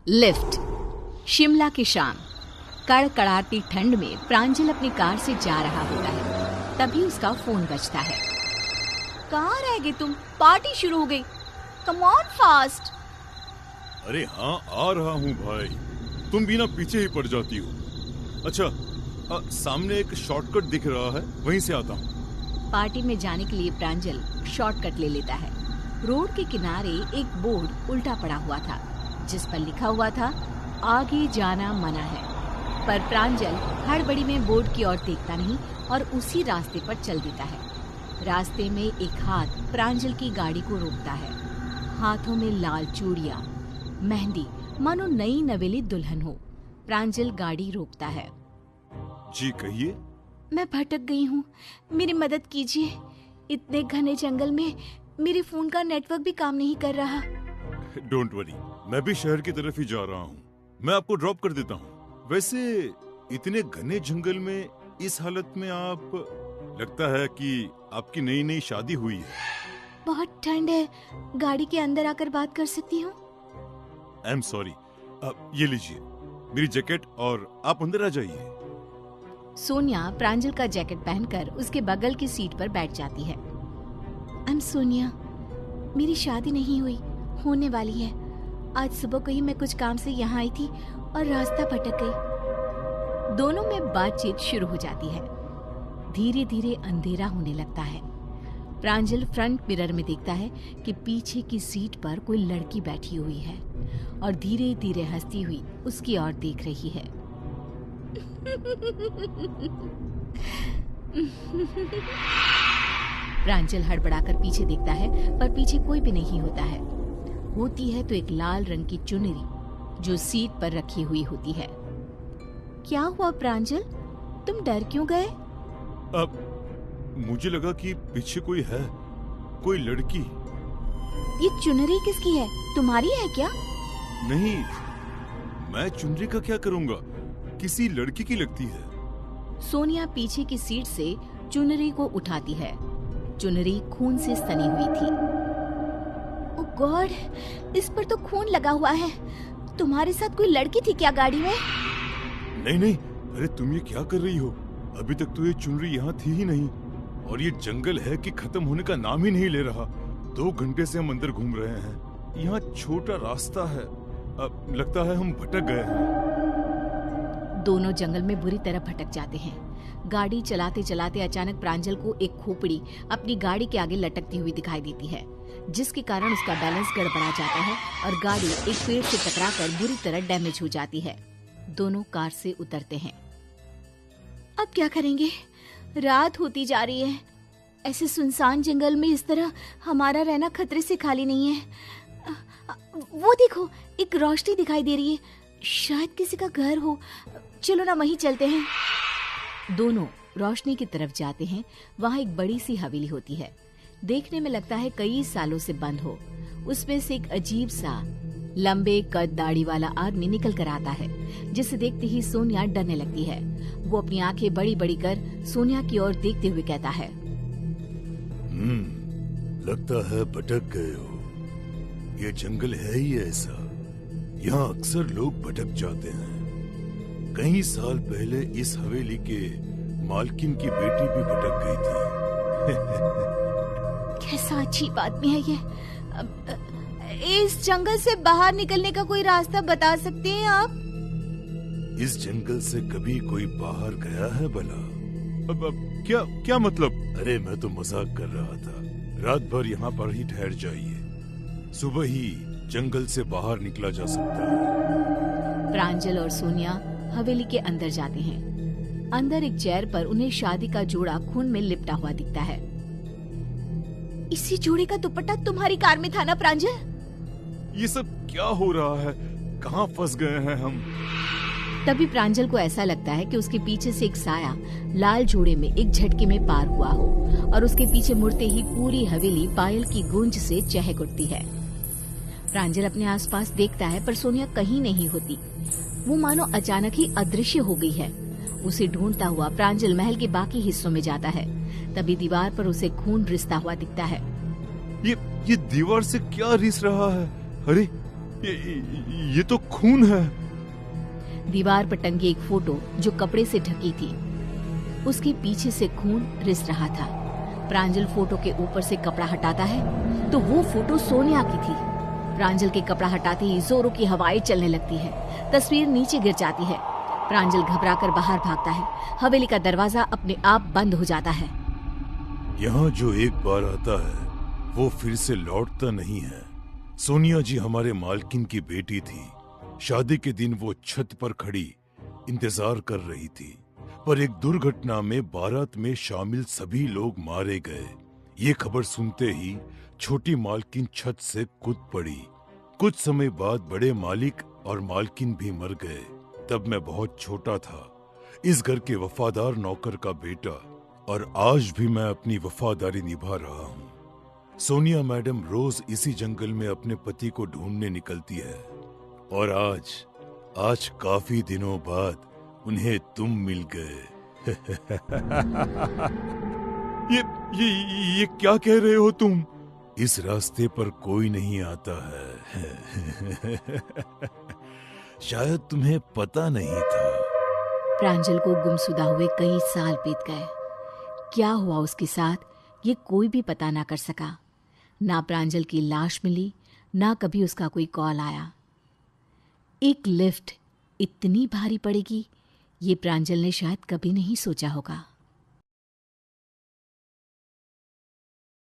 Lift. Shimla की शाम। कड़कड़ाती ठंड में प्रांजल अपनी कार से जा रहा होता है। तभी उसका फोन बजता है। कहाँ रह गए तुम? पार्टी शुरू हो गई। Come on fast. अरे हाँ, आ रहा हूँ भाई। तुम भी ना पीछे ही पड़ जाती हो। अच्छा, सामने एक शॉर्टकट दिख रहा है, वहीं से आता हूँ। पार्टी में जाने के लिए प्रांजल शॉर्टकट ले लेता है। रोड के किनारे एक बोर्ड उल्टा पड़ा हुआ था, जिस पर लिखा हुआ था आगे जाना मना है। पर प्रांजल हड़बड़ी में बोर्ड की ओर देखता नहीं और उसी रास्ते पर चल देता है। रास्ते में एक हाथ प्रांजल की गाड़ी को रोकता है। हाथों में लाल चूड़ियां, मेहंदी, मानो नई नवेली दुल्हन हो। प्रांजल गाड़ी रोकता है। जी कहिए। मैं भटक गई हूँ, मेरी मदद कीजिए। इतने घने जंगल में मेरे फोन का नेटवर्क भी काम नहीं कर रहा। डोंट वरी, मैं भी शहर की तरफ ही जा रहा हूँ। मैं आपको ड्रॉप कर देता हूँ। वैसे इतने घने जंगल में इस हालत में आप, लगता है कि आपकी नई नई शादी हुई है। बहुत ठंड है, गाड़ी के अंदर आकर बात कर सकती हूँ? I am sorry. ये लीजिए मेरी जैकेट और आप अंदर आ जाइए। सोनिया प्रांजल का जैकेट पहनकर उसके बगल की सीट पर बैठ जाती है। आई एम सोनिया, मेरी शादी नहीं हुई, होने वाली है। आज सुबह को ही मैं कुछ काम से यहाँ आई थी और रास्ता भटक गई। दोनों में बातचीत शुरू हो जाती है। धीरे धीरे अंधेरा होने लगता है। प्रांजल फ्रंट मिरर में देखता है कि पीछे की सीट पर कोई लड़की बैठी हुई है और धीरे धीरे हंसती हुई उसकी ओर देख रही है। प्रांजल हड़बड़ाकर पीछे देखता है, पर पीछे कोई भी नहीं होता है। होती है तो एक लाल रंग की चुनरी जो सीट पर रखी हुई होती है। क्या हुआ प्रांजल, तुम डर क्यों गए? अब मुझे लगा कि पीछे कोई है, कोई लड़की। ये चुनरी किसकी है? तुम्हारी है क्या? नहीं, मैं चुनरी का क्या करूंगा, किसी लड़की की लगती है। सोनिया पीछे की सीट से चुनरी को उठाती है। चुनरी खून से सनी हुई थी। ओह गॉड, इस पर तो खून लगा हुआ है। तुम्हारे साथ कोई लड़की थी क्या गाड़ी में? नहीं नहीं, अरे तुम ये क्या कर रही हो? अभी तक तो ये चुनरी यहाँ थी ही नहीं, और ये जंगल है कि खत्म होने का नाम ही नहीं ले रहा। 2 घंटे से हम अंदर घूम रहे हैं। यहाँ छोटा रास्ता है, अब लगता है हम भटक गए हैं। दोनों जंगल में बुरी तरह भटक जाते हैं। गाड़ी चलाते चलाते अचानक प्रांजल को एक खोपड़ी अपनी गाड़ी के आगे लटकती हुई दिखाई देती है, जिसके कारण उसका बैलेंस गड़बड़ा जाता है और गाड़ी एक पेड़ से टकराकर बुरी तरह डैमेज हो जाती है। दोनों कार से उतरते हैं। अब क्या करेंगे? रात होती जा रही है। ऐसे सुनसान जंगल में इस तरह हमारा रहना खतरे से खाली नहीं है। वो देखो, एक रोशनी दिखाई दे रही है, शायद किसी का घर हो। चलो ना वहीं चलते हैं। दोनों रोशनी की तरफ जाते हैं। वहाँ एक बड़ी सी हवेली होती है। देखने में लगता है कई सालों से बंद हो। उसमें से एक अजीब सा लंबे कद दाढ़ी वाला आदमी निकल कर आता है, जिसे देखते ही सोनिया डरने लगती है। वो अपनी आंखें बड़ी बड़ी कर सोनिया की ओर देखते हुए कहता है, लगता है भटक गए हो। ये जंगल है ही ऐसा, यहाँ अक्सर लोग भटक जाते हैं। कई साल पहले इस हवेली के मालकिन की बेटी भी भटक गई थी। कैसा अजीब आदमी है ये। इस जंगल से बाहर निकलने का कोई रास्ता बता सकते हैं आप? इस जंगल से कभी कोई बाहर गया है भला? अब क्या मतलब? अरे मैं तो मजाक कर रहा था। रात भर यहाँ पर ही ठहर जाइए, सुबह ही जंगल से बाहर निकला जा सकता है। प्रांजल और सोनिया हवेली के अंदर जाते हैं। अंदर एक चेयर पर उन्हें शादी का जोड़ा खून में लिपटा हुआ दिखता है। इसी जोड़े का दुपट्टा तुम्हारी कार में था ना प्रांजल? ये सब क्या हो रहा है? कहाँ फंस गए हैं हम? तभी प्रांजल को ऐसा लगता है कि उसके पीछे से एक साया लाल जोड़े में एक झटके में पार हुआ हो और उसके पीछे मुड़ते ही पूरी हवेली पायल की गूंज से चहक उठती है। प्रांजल अपने आसपास देखता है, पर सोनिया कहीं नहीं होती। वो मानो अचानक ही अदृश्य हो गई है। उसे ढूंढता हुआ प्रांजल महल के बाकी हिस्सों में जाता है। तभी दीवार पर उसे खून रिसता हुआ दिखता है। ये दीवार से क्या रिस रहा है? अरे ये तो खून है। दीवार पर टंगी एक फोटो जो कपड़े से ढकी थी, उसके पीछे से खून रिस रहा था। प्रांजल फोटो के ऊपर से कपड़ा हटाता है तो वो फोटो सोनिया की थी। प्रांजल के कपड़ा हटाते ही जोरों की हवाएं चलने लगती है। तस्वीर नीचे गिर जाती है। प्रांजल घबराकर बाहर भागता है। हवेली का दरवाजा अपने आप बंद हो जाता है। यहाँ जो एक बार आता है वो फिर से लौटता नहीं है। सोनिया जी हमारे मालकिन की बेटी थी। शादी के दिन वो छत पर खड़ी इंतजार कर रही थी, पर एक दुर्घटना में बारात में शामिल सभी लोग मारे गए। ये खबर सुनते ही छोटी मालकिन छत से कूद पड़ी। कुछ समय बाद बड़े मालिक और मालकिन भी मर गए। तब मैं बहुत छोटा था, इस घर के वफादार नौकर का बेटा, और आज भी मैं अपनी वफादारी निभा रहा हूँ। सोनिया मैडम रोज इसी जंगल में अपने पति को ढूंढने निकलती है, और आज काफी दिनों बाद उन्हें तुम मिल गए। ये क्या कह रहे हो तुम? इस रास्ते पर कोई नहीं आता है। शायद तुम्हें पता नहीं था। प्रांजल को गुमशुदा हुए कई साल बीत गए। क्या हुआ उसके साथ ये कोई भी पता ना कर सका। ना प्रांजल की लाश मिली, ना कभी उसका कोई कॉल आया। एक लिफ्ट इतनी भारी पड़ेगी ये प्रांजल ने शायद कभी नहीं सोचा होगा।